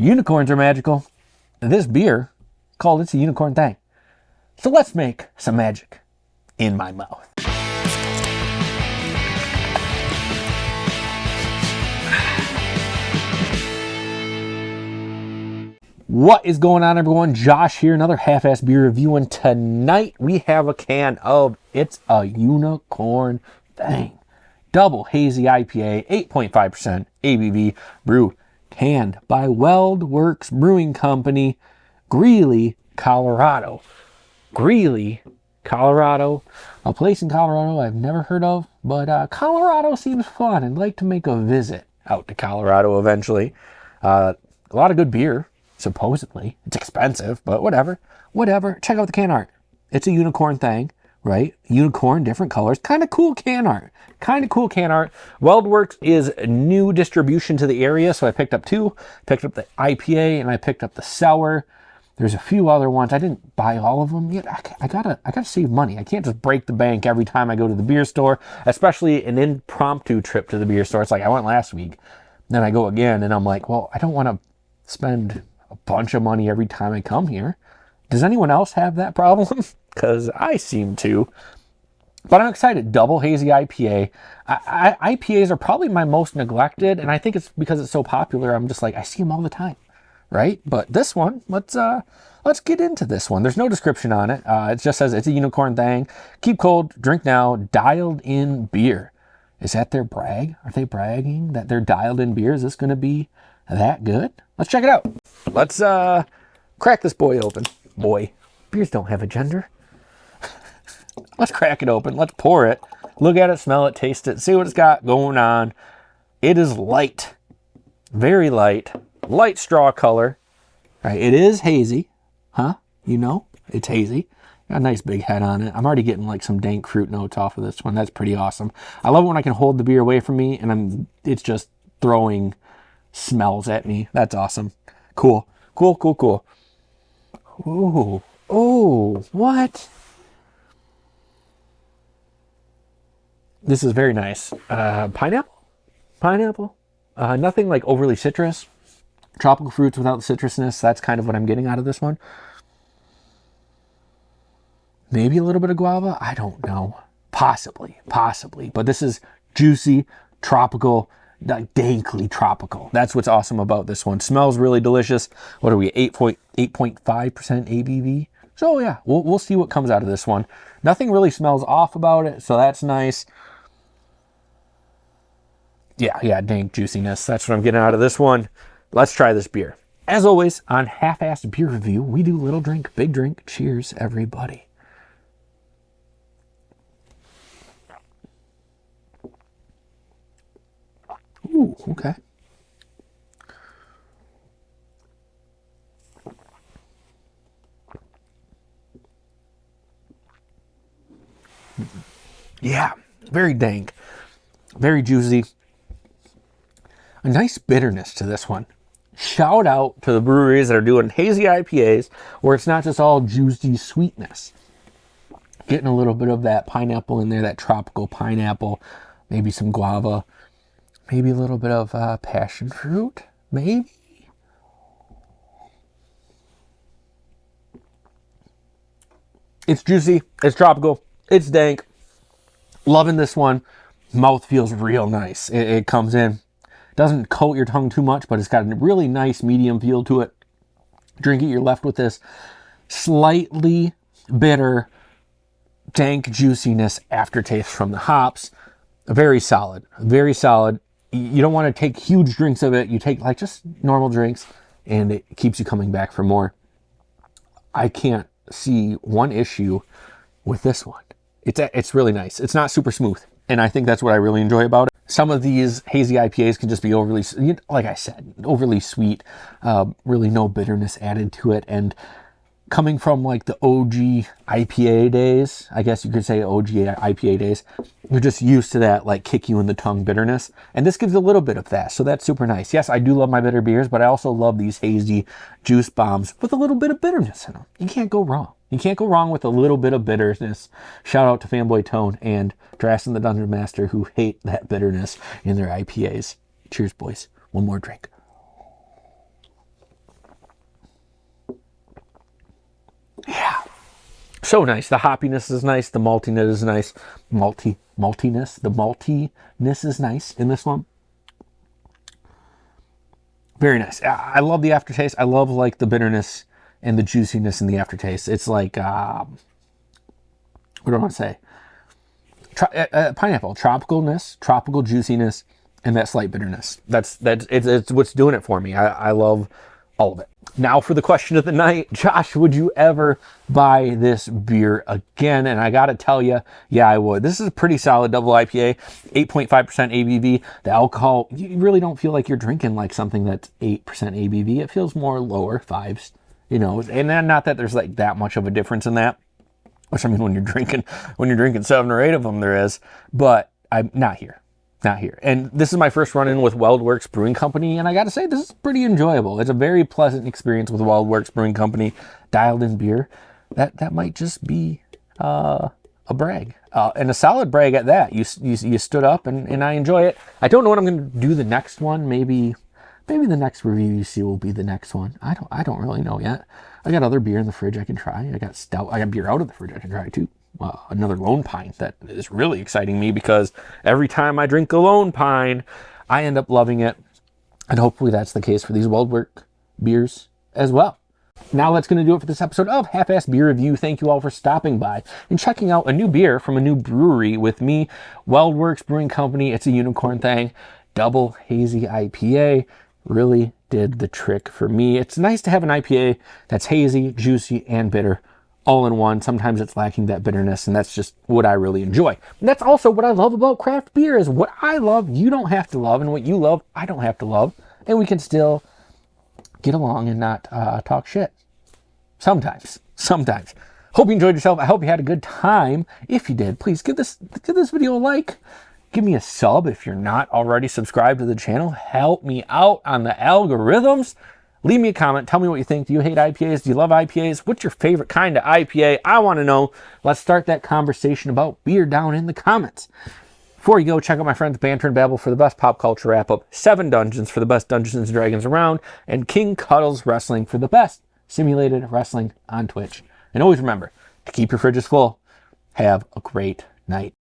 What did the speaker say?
Unicorns are magical. This beer, called It's a Unicorn Thing. So let's make some magic in my mouth. What is going on, everyone? Josh here, another half-ass beer review, and tonight we have a can of It's a Unicorn Thing. Double Hazy IPA, 8.5% ABV, brew, canned by WeldWerks Brewing Company, Greeley, Colorado. Greeley, Colorado, a place in Colorado I've never heard of, but Colorado seems fun. I'd like to make a visit out to Colorado eventually. A lot of good beer, supposedly. It's expensive, but whatever. Check out the can art. It's a unicorn thing, right? Unicorn, different colors. Kind of cool can art. WeldWerks is new distribution to the area, so I picked up two. Picked up the IPA and I picked up the sour. There's a few other ones. I didn't buy all of them yet. I gotta save money. I can't just break the bank every time I go to the beer store, especially an impromptu trip to the beer store. It's like I went last week, then I go again, and I'm like, well, I don't want to spend a bunch of money every time I come here. Does anyone else have that problem? Because I seem to. But I'm excited. Double Hazy IPA. IPAs are probably my most neglected, and I think it's because it's so popular. I'm just like, I see them all the time, right? But this one, let's get into this one. There's no description on it. It just says it's a unicorn thing. Keep cold, drink now, dialed in beer. Is that their brag? Are they bragging that they're dialed in beer? Is this going to be that good? Let's check it out. Let's crack this boy open. Boy, beers don't have a gender. Let's crack it open. Let's pour it. Look at it, smell it, taste it, see what it's got going on. It is light. Very light. Light straw color. All right, it is hazy. Huh? You know, it's hazy. Got a nice big head on it. I'm already getting like some dank fruit notes off of this one. That's pretty awesome. I love it when I can hold the beer away from me and it's just throwing smells at me. That's awesome. Cool. Ooh, what? This is very nice. Pineapple. Nothing like overly citrus. Tropical fruits without the citrusness. That's kind of what I'm getting out of this one. Maybe a little bit of guava. I don't know. Possibly. But this is juicy, tropical, like dankly tropical. That's what's awesome about this one. Smells really delicious. What are we? 8.5% ABV. So yeah, we'll see what comes out of this one. Nothing really smells off about it, so that's nice. Yeah, dank juiciness. That's what I'm getting out of this one. Let's try this beer. As always, on Half-Assed Beer Review, we do little drink, big drink. Cheers, everybody. Ooh, okay. Yeah, very dank, very juicy. A nice bitterness to this one. Shout out to the breweries that are doing hazy IPAs where it's not just all juicy sweetness. Getting a little bit of that pineapple in there, that tropical pineapple, maybe some guava, maybe a little bit of passion fruit, maybe. It's juicy, it's tropical, it's dank. Loving this one. Mouth feels real nice. It comes in. Doesn't coat your tongue too much, but it's got a really nice medium feel to it. Drink it, you're left with this slightly bitter, dank juiciness aftertaste from the hops. Very solid. You don't want to take huge drinks of it. You take like just normal drinks and it keeps you coming back for more. I can't see one issue with this one. It's really nice. It's not super smooth, and I think that's what I really enjoy about it. Some of these hazy IPAs can just be overly, like I said, overly sweet. Really no bitterness added to it, and coming from like the OG IPA days, I guess you could say OG IPA days, you're just used to that like kick you in the tongue bitterness. And this gives a little bit of that. So that's super nice. Yes, I do love my bitter beers, but I also love these hazy juice bombs with a little bit of bitterness in them. You can't go wrong. You can't go wrong with a little bit of bitterness. Shout out to Fanboy Tone and Drastin the Dungeon Master who hate that bitterness in their IPAs. Cheers, boys. One more drink. So nice. The hoppiness is nice. The maltiness is nice. The maltiness is nice in this one. Very nice. I love the aftertaste. I love like the bitterness and the juiciness in the aftertaste. It's like, what do I want to say? Pineapple, tropicalness, tropical juiciness, and that slight bitterness. It's what's doing it for me. I love all of it. Now for the question of the night. Josh, would you ever buy this beer again? And I got to tell you, yeah, I would. This is a pretty solid double IPA, 8.5% ABV. The alcohol, you really don't feel like you're drinking like something that's 8% ABV. It feels more lower, 5s, you know, and then not that there's like that much of a difference in that. Which I mean, when you're drinking 7 or 8 of them, there is, but I'm not here. And this is my first run-in with WeldWerks Brewing Company, and I got to say, this is pretty enjoyable. It's a very pleasant experience with WeldWerks Brewing Company. Dialed in beer. That might just be a brag, and a solid brag at that. You stood up, and I enjoy it. I don't know what I'm going to do the next one. Maybe the next review you see will be the next one. I don't really know yet. I got other beer in the fridge I can try. I got stout. I got beer out of the fridge I can try too. Another Lone Pine that is really exciting me because every time I drink a Lone Pine, I end up loving it. And hopefully that's the case for these WeldWerks beers as well. Now that's going to do it for this episode of Half-Ass Beer Review. Thank you all for stopping by and checking out a new beer from a new brewery with me, WeldWerks Brewing Company. It's a unicorn thing. Double Hazy IPA. Really did the trick for me. It's nice to have an IPA that's hazy, juicy, and bitter all in one. Sometimes it's lacking that bitterness, and that's just what I really enjoy. And that's also what I love about craft beer, is what I love, you don't have to love, and what you love, I don't have to love, and we can still get along and not talk shit. Sometimes. Hope you enjoyed yourself. I hope you had a good time. If you did, please give this video a like. Give me a sub if you're not already subscribed to the channel. Help me out on the algorithms. Leave me a comment. Tell me what you think. Do you hate IPAs? Do you love IPAs? What's your favorite kind of IPA? I want to know. Let's start that conversation about beer down in the comments. Before you go, check out my friends Banter and Babble for the best pop culture wrap-up, 7 Dungeons for the best Dungeons and Dragons around, and King Cuddles Wrestling for the best simulated wrestling on Twitch. And always remember to keep your fridges full. Have a great night.